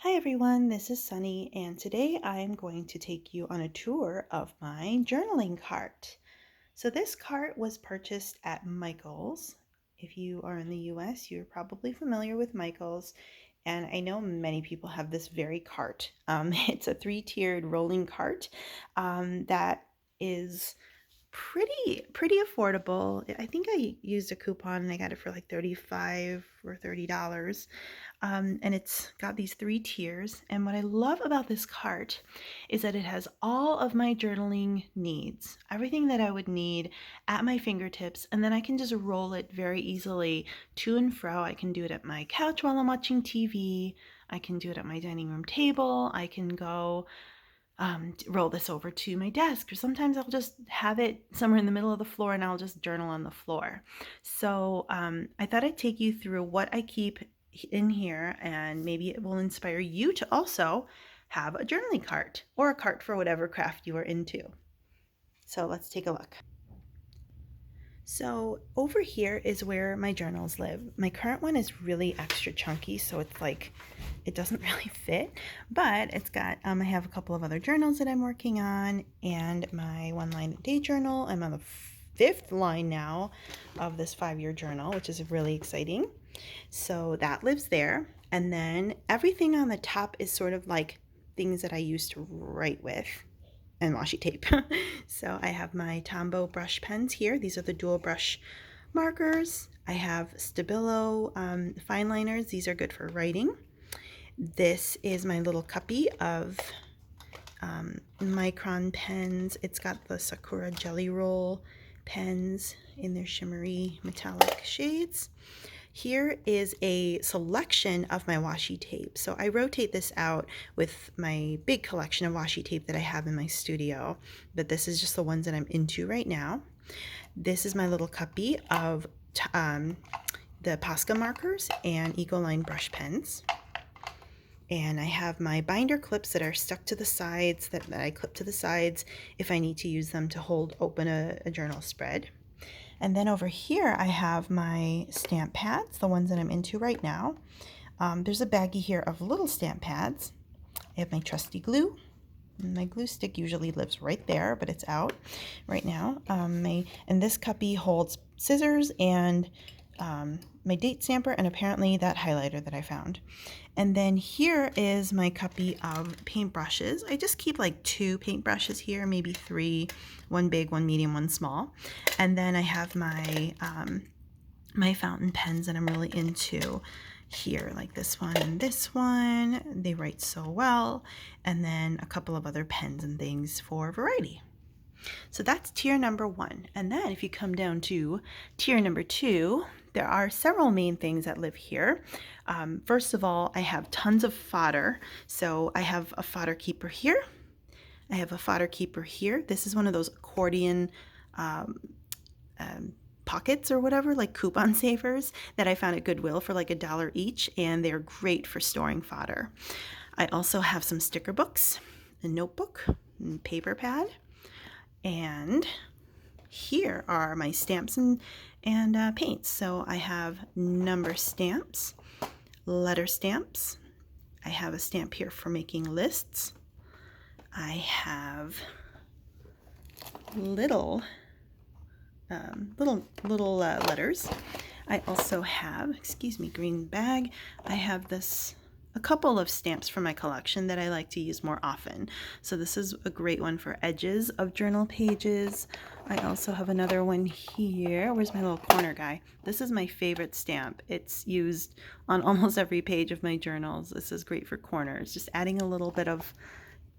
Hi everyone, this is Sunny, and today I am going to take you on a tour of my journaling cart. So this cart was purchased at Michael's. If you are in the US, you're probably familiar with Michael's, and I know many people have this very cart. It's a three-tiered rolling cart that is pretty affordable. I think I used a coupon and I got it for like 35 or $30. And it's got these three tiers. And what I love about this cart is that it has all of my journaling needs, everything that I would need at my fingertips, and then I can just roll it very easily to and fro. I can do it at my couch while I'm watching TV. I can do it at my dining room table. I can go roll this over to my desk, or sometimes I'll just have it somewhere in the middle of the floor and I'll just journal on the floor. So I thought I'd take you through what I keep in here, and maybe it will inspire you to also have a journaling cart or a cart for whatever craft you are into. So let's take a look. So over here is where my journals live. My current one is really extra chunky, so it's like it doesn't really fit, but it's got I have a couple of other journals that I'm working on, and my one line a day journal. I'm on the fifth line now of this 5-year journal, which is really exciting. So that lives there, and then everything on the top is sort of like things that I used to write with and washi tape. So I have my Tombow brush pens here. These are the dual brush markers. I have Stabilo fine liners. These are good for writing. This is my little cuppy of Micron pens. It's got the Sakura Jelly Roll pens in their shimmery metallic shades. Here is a selection of my washi tape. So I rotate this out with my big collection of washi tape that I have in my studio, but this is just the ones that I'm into right now. This is my little cuppy of the Posca markers and Ecoline brush pens. And I have my binder clips that are stuck to the sides that I clip to the sides if I need to use them to hold open a journal spread. And then over here I have my stamp pads, the ones that I'm into right now. There's a baggie here of little stamp pads. I have my trusty glue. My glue stick usually lives right there, but it's out right now. And this cuppy holds scissors and my date stamper, and apparently that highlighter that I found. And then here is my cuppy of paintbrushes. I just keep like 2 paintbrushes here, maybe 3, one big, one medium, one small. And then I have my my fountain pens that I'm really into here, like this one and this one. They write so well. And then a couple of other pens and things for variety. So that's tier number 1. And then if you come down to tier number 2, there are several main things that live here. First of all, I have tons of fodder. So I have a fodder keeper here. I have a fodder keeper here. This is one of those accordion pockets or whatever, like coupon savers that I found at Goodwill for like $1 each, and they're great for storing fodder. I also have some sticker books, a notebook, and paper pad. And here are my stamps and paints. So I have number stamps, letter stamps. I have a stamp here for making lists. I have little letters. I also have, excuse me, green bag. I have a couple of stamps from my collection that I like to use more often. So this is a great one for edges of journal pages. I also have another one here. Where's my little corner guy? This is my favorite stamp. It's used on almost every page of my journals. This is great for corners, just adding a little bit of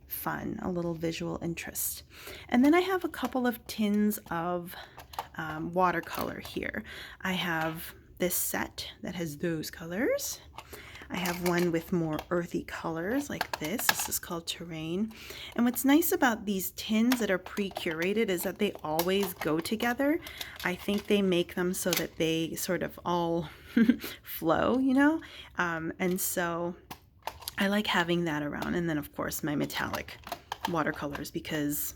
fun, a little visual interest. And then I have a couple of tins of watercolor here. I have this set that has those colors. I have one with more earthy colors like this. This is called Terrain. And what's nice about these tins that are pre-curated is that they always go together. I think they make them so that they sort of all flow, you know? And so I like having that around. And then of course my metallic watercolors, because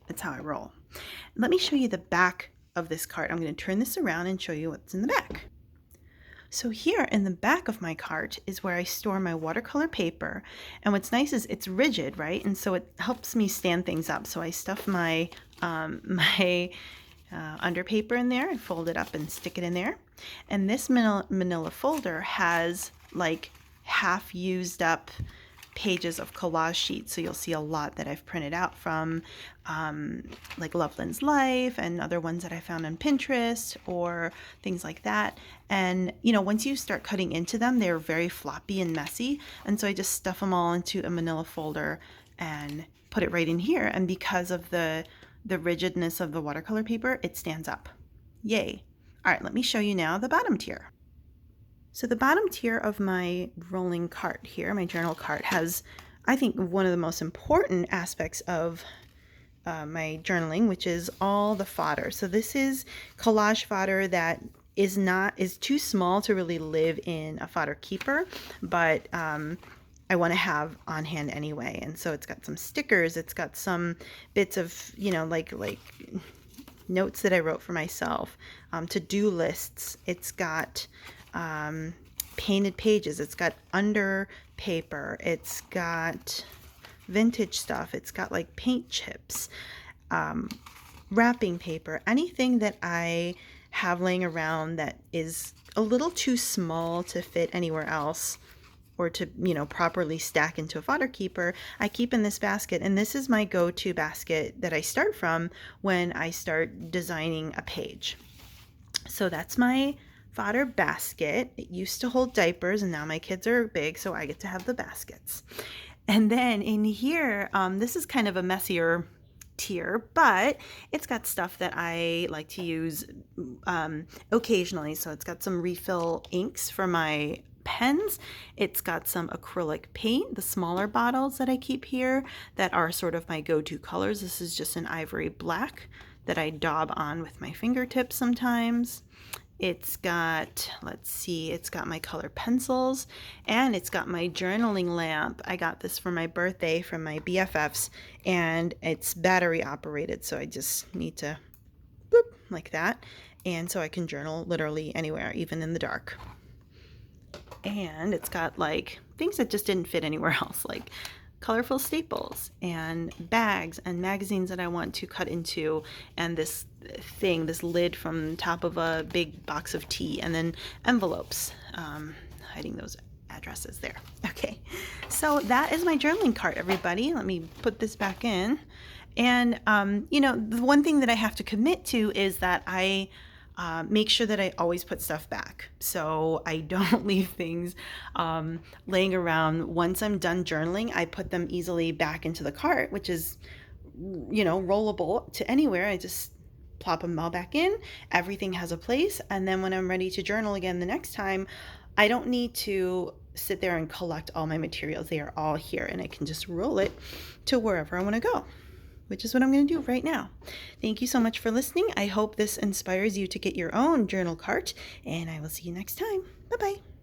that's how I roll. Let me show you the back of this cart. I'm going to turn this around and show you what's in the back. So here in the back of my cart is where I store my watercolor paper. And what's nice is it's rigid, right? And so it helps me stand things up. So I stuff my my under paper in there and fold it up and stick it in there. And this manila folder has like half used up pages of collage sheets. So you'll see a lot that I've printed out from like Loveland's Life and other ones that I found on Pinterest or things like that. And you know, once you start cutting into them, they're very floppy and messy. And so I just stuff them all into a manila folder and put it right in here. And because of the rigidness of the watercolor paper, it stands up. Yay. All right, let me show you now the bottom tier. So the bottom tier of my rolling cart here, my journal cart, has, I think, one of the most important aspects of my journaling, which is all the fodder. So this is collage fodder that is too small to really live in a fodder keeper, but I want to have on hand anyway. And so it's got some stickers, it's got some bits of, you know, like notes that I wrote for myself, to-do lists. It's got painted pages, it's got under paper, it's got vintage stuff, it's got like paint chips, wrapping paper, anything that I have laying around that is a little too small to fit anywhere else or to, you know, properly stack into a fodder keeper, I keep in this basket. And this is my go-to basket that I start from when I start designing a page. So that's my fodder basket. It used to hold diapers and now my kids are big, so I get to have the baskets. And then in here, this is kind of a messier tier, but it's got stuff that I like to use occasionally. So it's got some refill inks for my pens. It's got some acrylic paint, the smaller bottles that I keep here that are sort of my go-to colors. This is just an ivory black that I daub on with my fingertips sometimes. It's got, let's see, it's got my color pencils and it's got my journaling lamp. I got this for my birthday from my BFFs and it's battery operated. So I just need to boop like that. And so I can journal literally anywhere, even in the dark. And it's got like things that just didn't fit anywhere else, like colorful staples and bags and magazines that I want to cut into, and this lid from the top of a big box of tea, and then envelopes, hiding those addresses there. Okay, so that is my journaling cart, everybody. Let me put this back in. And, you know, the one thing that I have to commit to is that I make sure that I always put stuff back. So I don't leave things laying around. Once I'm done journaling, I put them easily back into the cart, which is, you know, rollable to anywhere. I just plop them all back in. Everything has a place. And then when I'm ready to journal again the next time, I don't need to sit there and collect all my materials. They are all here and I can just roll it to wherever I want to go, which is what I'm going to do right now. Thank you so much for listening. I hope this inspires you to get your own journal cart, and I will see you next time. Bye-bye.